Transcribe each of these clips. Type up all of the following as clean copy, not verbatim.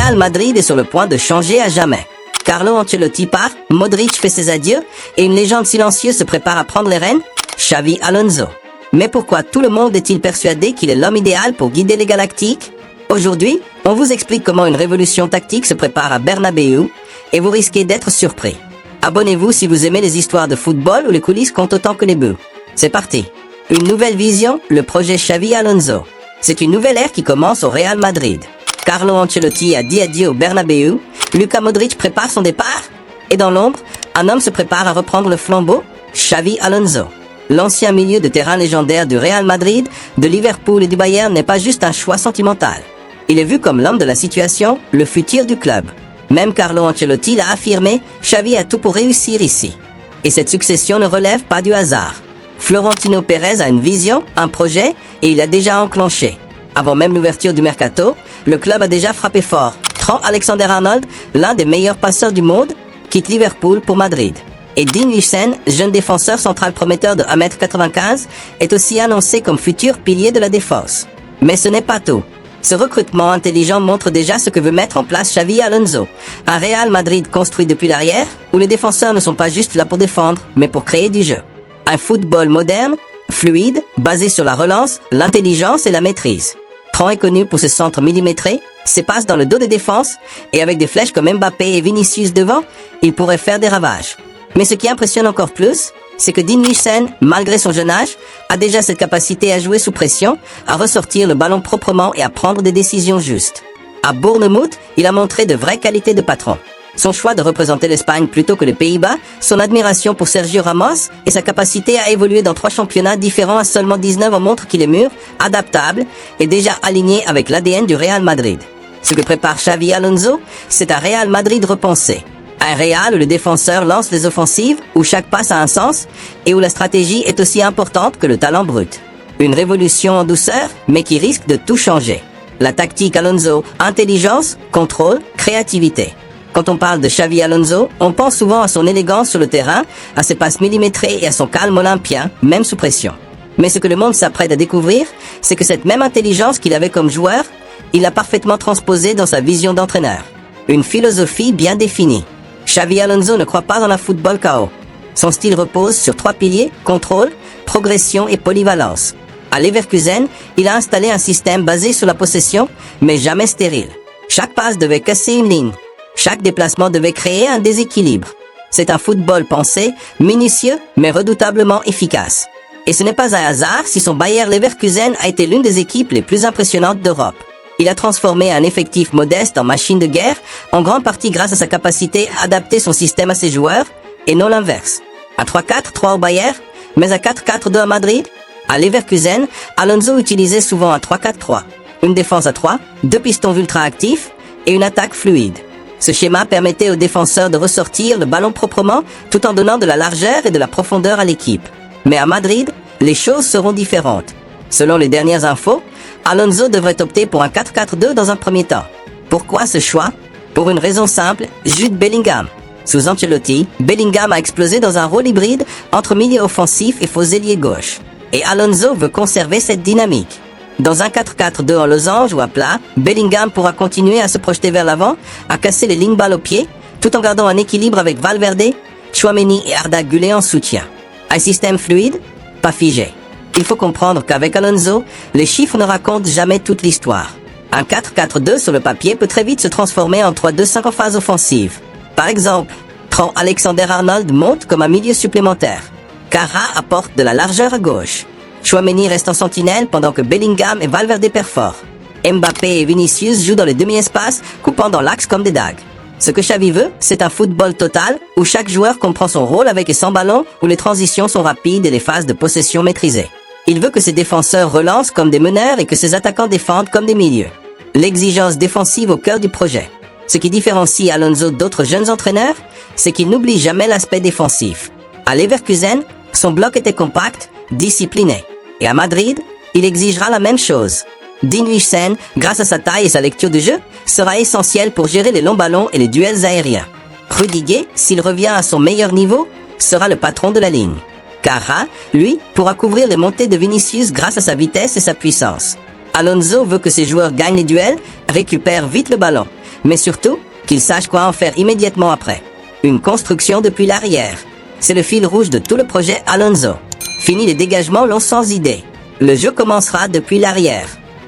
Real Madrid est sur le point de changer à jamais. Carlo Ancelotti part, Modric fait ses adieux et une légende silencieuse se prépare à prendre les rênes, Xavi Alonso. Mais pourquoi tout le monde est-il persuadé qu'il est l'homme idéal pour guider les Galactiques? Aujourd'hui, on vous explique comment une révolution tactique se prépare à Bernabéu et vous risquez d'être surpris. Abonnez-vous si vous aimez les histoires de football où les coulisses comptent autant que les buts. C'est parti. Une nouvelle vision, le projet Xavi Alonso. C'est une nouvelle ère qui commence au Real Madrid. Carlo Ancelotti a dit adieu au Bernabéu, Luka Modric prépare son départ, et dans l'ombre, un homme se prépare à reprendre le flambeau, Xavi Alonso. L'ancien milieu de terrain légendaire du Real Madrid, de Liverpool et du Bayern n'est pas juste un choix sentimental. Il est vu comme l'homme de la situation, le futur du club. Même Carlo Ancelotti l'a affirmé, Xavi a tout pour réussir ici. Et cette succession ne relève pas du hasard. Florentino Pérez a une vision, un projet, et il a déjà enclenché. Avant même l'ouverture du mercato, le club a déjà frappé fort. Trent Alexander-Arnold, l'un des meilleurs passeurs du monde, quitte Liverpool pour Madrid. Et Dean Huijsen, jeune défenseur central prometteur de 1m95, est aussi annoncé comme futur pilier de la défense. Mais ce n'est pas tout. Ce recrutement intelligent montre déjà ce que veut mettre en place Xavi Alonso. Un Real Madrid construit depuis l'arrière, où les défenseurs ne sont pas juste là pour défendre, mais pour créer du jeu. Un football moderne, fluide, basé sur la relance, l'intelligence et la maîtrise. Trent est connu pour ses centres millimétrés, ses passes dans le dos des défenses, et avec des flèches comme Mbappé et Vinicius devant, il pourrait faire des ravages. Mais ce qui impressionne encore plus, c'est que Dean Huijsen, malgré son jeune âge, a déjà cette capacité à jouer sous pression, à ressortir le ballon proprement et à prendre des décisions justes. À Bournemouth, il a montré de vraies qualités de patron. Son choix de représenter l'Espagne plutôt que les Pays-Bas, son admiration pour Sergio Ramos et sa capacité à évoluer dans 3 championnats différents à seulement 19 ans montrent qu'il est mûr, adaptable et déjà aligné avec l'ADN du Real Madrid. Ce que prépare Xavi Alonso, c'est un Real Madrid repensé. Un Real où le défenseur lance les offensives, où chaque passe a un sens et où la stratégie est aussi importante que le talent brut. Une révolution en douceur, mais qui risque de tout changer. La tactique Alonso, intelligence, contrôle, créativité. Quand on parle de Xavi Alonso, on pense souvent à son élégance sur le terrain, à ses passes millimétrées et à son calme olympien, même sous pression. Mais ce que le monde s'apprête à découvrir, c'est que cette même intelligence qu'il avait comme joueur, il l'a parfaitement transposée dans sa vision d'entraîneur. Une philosophie bien définie. Xavi Alonso ne croit pas dans un football chaos. Son style repose sur 3 piliers, contrôle, progression et polyvalence. À Leverkusen, il a installé un système basé sur la possession, mais jamais stérile. Chaque passe devait casser une ligne. Chaque déplacement devait créer un déséquilibre. C'est un football pensé, minutieux, mais redoutablement efficace. Et ce n'est pas un hasard si son Bayer Leverkusen a été l'une des équipes les plus impressionnantes d'Europe. Il a transformé un effectif modeste en machine de guerre, en grande partie grâce à sa capacité à adapter son système à ses joueurs, et non l'inverse. À 3-4-3 au Bayer, mais à 4-4-2 à Madrid. À Leverkusen, Alonso utilisait souvent un 3-4-3. Une défense à 3, 2 pistons ultra actifs et une attaque fluide. Ce schéma permettait aux défenseurs de ressortir le ballon proprement tout en donnant de la largeur et de la profondeur à l'équipe. Mais à Madrid, les choses seront différentes. Selon les dernières infos, Alonso devrait opter pour un 4-4-2 dans un premier temps. Pourquoi ce choix? Pour une raison simple, Jude Bellingham. Sous Ancelotti, Bellingham a explosé dans un rôle hybride entre milieu offensif et faux ailier gauche. Et Alonso veut conserver cette dynamique. Dans un 4-4-2 en losange ou à plat, Bellingham pourra continuer à se projeter vers l'avant, à casser les lignes balles au pied, tout en gardant un équilibre avec Valverde, Tchouaméni et Arda Güler en soutien. Un système fluide, pas figé. Il faut comprendre qu'avec Alonso, les chiffres ne racontent jamais toute l'histoire. Un 4-4-2 sur le papier peut très vite se transformer en 3-2-5 en phase offensive. Par exemple, Trent Alexander-Arnold monte comme un milieu supplémentaire. Kara apporte de la largeur à gauche. Tchouaméni reste en sentinelle pendant que Bellingham et Valverde perforent. Mbappé et Vinicius jouent dans les demi-espaces, coupant dans l'axe comme des dagues. Ce que Xavi veut, c'est un football total où chaque joueur comprend son rôle avec et sans ballon, où les transitions sont rapides et les phases de possession maîtrisées. Il veut que ses défenseurs relancent comme des meneurs et que ses attaquants défendent comme des milieux. L'exigence défensive au cœur du projet. Ce qui différencie Alonso d'autres jeunes entraîneurs, c'est qu'il n'oublie jamais l'aspect défensif. À Leverkusen, son bloc était compact, discipliné. Et à Madrid, il exigera la même chose. Dean Huijsen, grâce à sa taille et sa lecture du jeu, sera essentiel pour gérer les longs ballons et les duels aériens. Rudiger, s'il revient à son meilleur niveau, sera le patron de la ligne. Kara, lui, pourra couvrir les montées de Vinicius grâce à sa vitesse et sa puissance. Alonso veut que ses joueurs gagnent les duels, récupèrent vite le ballon, mais surtout qu'ils sachent quoi en faire immédiatement après. Une construction depuis l'arrière. C'est le fil rouge de tout le projet Alonso. Fini les dégagements longs sans idée. Le jeu commencera depuis l'arrière.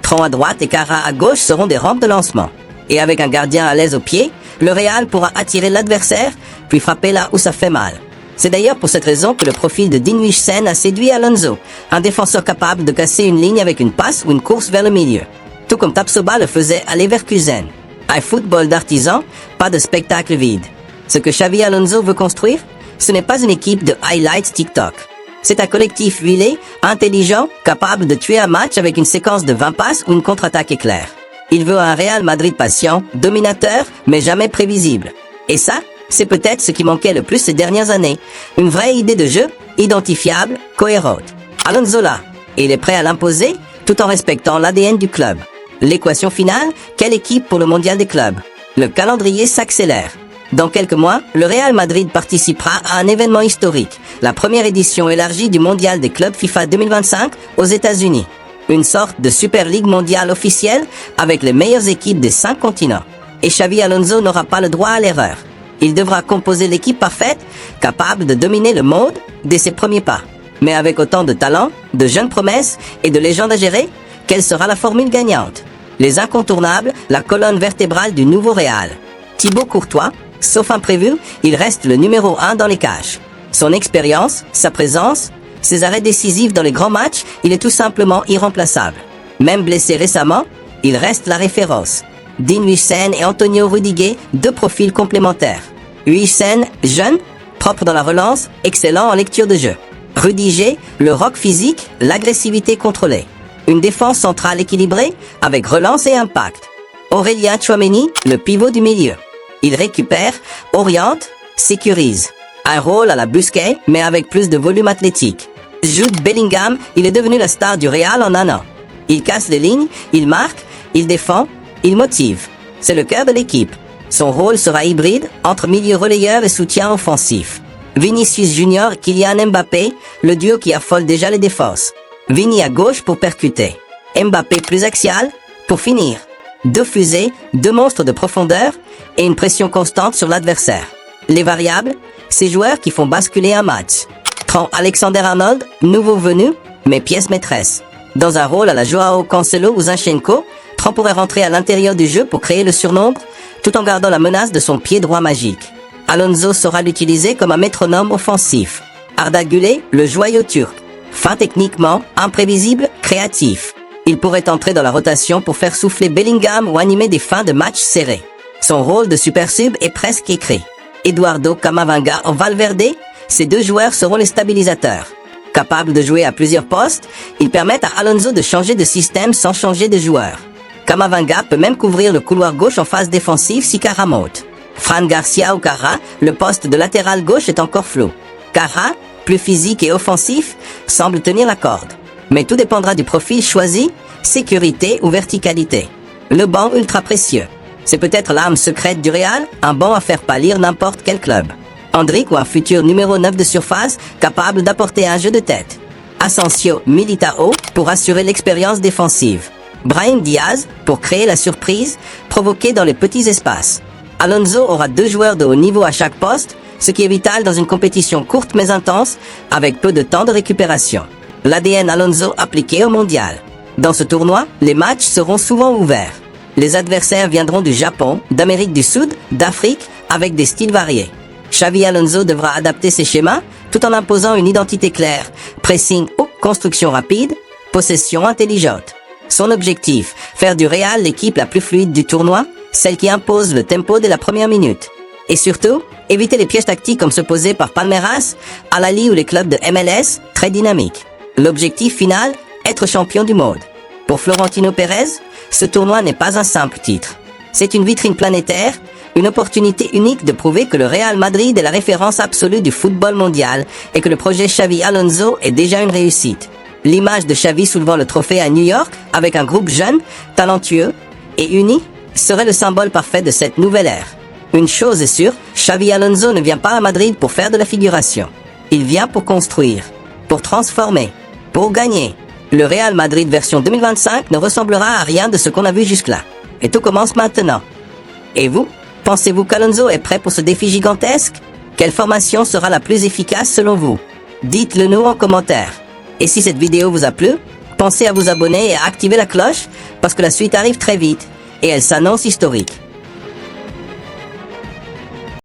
Tron à droite et Cara à gauche seront des rampes de lancement. Et avec un gardien à l'aise au pied, le Real pourra attirer l'adversaire, puis frapper là où ça fait mal. C'est d'ailleurs pour cette raison que le profil de Dean Huijsen a séduit Alonso, un défenseur capable de casser une ligne avec une passe ou une course vers le milieu. Tout comme Tapsoba le faisait à Leverkusen. Un football d'artisan, pas de spectacle vide. Ce que Xavi Alonso veut construire, ce n'est pas une équipe de highlights TikTok. C'est un collectif huilé, intelligent, capable de tuer un match avec une séquence de 20 passes ou une contre-attaque éclair. Il veut un Real Madrid patient, dominateur, mais jamais prévisible. Et ça, c'est peut-être ce qui manquait le plus ces dernières années. Une vraie idée de jeu, identifiable, cohérente. Alonso là, et il est prêt à l'imposer, tout en respectant l'ADN du club. L'équation finale, quelle équipe pour le mondial des clubs? Le calendrier s'accélère. Dans quelques mois, le Real Madrid participera à un événement historique, la première édition élargie du mondial des clubs FIFA 2025 aux États-Unis. Une sorte de Super League mondiale officielle avec les meilleures équipes des 5 continents. Et Xavi Alonso n'aura pas le droit à l'erreur. Il devra composer l'équipe parfaite, capable de dominer le monde dès ses premiers pas. Mais avec autant de talent, de jeunes promesses et de légendes à gérer, quelle sera la formule gagnante? Les incontournables, la colonne vertébrale du nouveau Real. Thibaut Courtois, sauf imprévu, il reste le numéro 1 dans les cages. Son expérience, sa présence, ses arrêts décisifs dans les grands matchs, il est tout simplement irremplaçable. Même blessé récemment, il reste la référence. Dean Huijsen et Antonio Rudiger, deux profils complémentaires. Huijsen, jeune, propre dans la relance, excellent en lecture de jeu. Rudiger, le rock physique, l'agressivité contrôlée. Une défense centrale équilibrée, avec relance et impact. Aurélien Tchouaméni, le pivot du milieu. Il récupère, oriente, sécurise. Un rôle à la Busquets, mais avec plus de volume athlétique. Jude Bellingham, il est devenu la star du Real en un an. Il casse les lignes, il marque, il défend, il motive. C'est le cœur de l'équipe. Son rôle sera hybride entre milieu relayeur et soutien offensif. Vinicius Junior, Kylian Mbappé, le duo qui affole déjà les défenses. Vini à gauche pour percuter. Mbappé plus axial, pour finir. Deux fusées, deux monstres de profondeur et une pression constante sur l'adversaire. Les variables, ces joueurs qui font basculer un match. Trent Alexander-Arnold, nouveau venu, mais pièce maîtresse. Dans un rôle à la Joao Cancelo ou Zinchenko, Trent pourrait rentrer à l'intérieur du jeu pour créer le surnombre, tout en gardant la menace de son pied droit magique. Alonso saura l'utiliser comme un métronome offensif. Arda Güler, le joyau turc. Fin techniquement, imprévisible, créatif. Il pourrait entrer dans la rotation pour faire souffler Bellingham ou animer des fins de match serrés. Son rôle de super sub est presque écrit. Eduardo Camavinga ou Valverde, ces deux joueurs seront les stabilisateurs. Capables de jouer à plusieurs postes, ils permettent à Alonso de changer de système sans changer de joueur. Camavinga peut même couvrir le couloir gauche en phase défensive si Cara monte. Fran Garcia ou Cara, le poste de latéral gauche est encore flou. Cara, plus physique et offensif, semble tenir la corde. Mais tout dépendra du profil choisi, sécurité ou verticalité. Le banc ultra précieux. C'est peut-être l'arme secrète du Real, un banc à faire pâlir n'importe quel club. Endrick ou un futur numéro 9 de surface, capable d'apporter un jeu de tête. Asensio, Militao, pour assurer l'expérience défensive. Brahim Diaz, pour créer la surprise, provoquée dans les petits espaces. Alonso aura deux joueurs de haut niveau à chaque poste, ce qui est vital dans une compétition courte mais intense, avec peu de temps de récupération. L'ADN Alonso appliqué au mondial. Dans ce tournoi, les matchs seront souvent ouverts. Les adversaires viendront du Japon, d'Amérique du Sud, d'Afrique, avec des styles variés. Xavi Alonso devra adapter ses schémas, tout en imposant une identité claire, pressing ou construction rapide, possession intelligente. Son objectif, faire du Real l'équipe la plus fluide du tournoi, celle qui impose le tempo dès la première minute. Et surtout, éviter les pièges tactiques comme ceux posés par Palmeiras, Al-Ahly ou les clubs de MLS, très dynamiques. L'objectif final, être champion du monde. Pour Florentino Pérez, ce tournoi n'est pas un simple titre. C'est une vitrine planétaire, une opportunité unique de prouver que le Real Madrid est la référence absolue du football mondial et que le projet Xavi Alonso est déjà une réussite. L'image de Xavi soulevant le trophée à New York avec un groupe jeune, talentueux et uni serait le symbole parfait de cette nouvelle ère. Une chose est sûre, Xavi Alonso ne vient pas à Madrid pour faire de la figuration. Il vient pour construire, pour transformer, pour gagner. Le Real Madrid version 2025 ne ressemblera à rien de ce qu'on a vu jusque-là. Et tout commence maintenant. Et vous, pensez-vous qu'Alonso est prêt pour ce défi gigantesque? Quelle formation sera la plus efficace selon vous? Dites-le nous en commentaire. Et si cette vidéo vous a plu, pensez à vous abonner et à activer la cloche parce que la suite arrive très vite et elle s'annonce historique.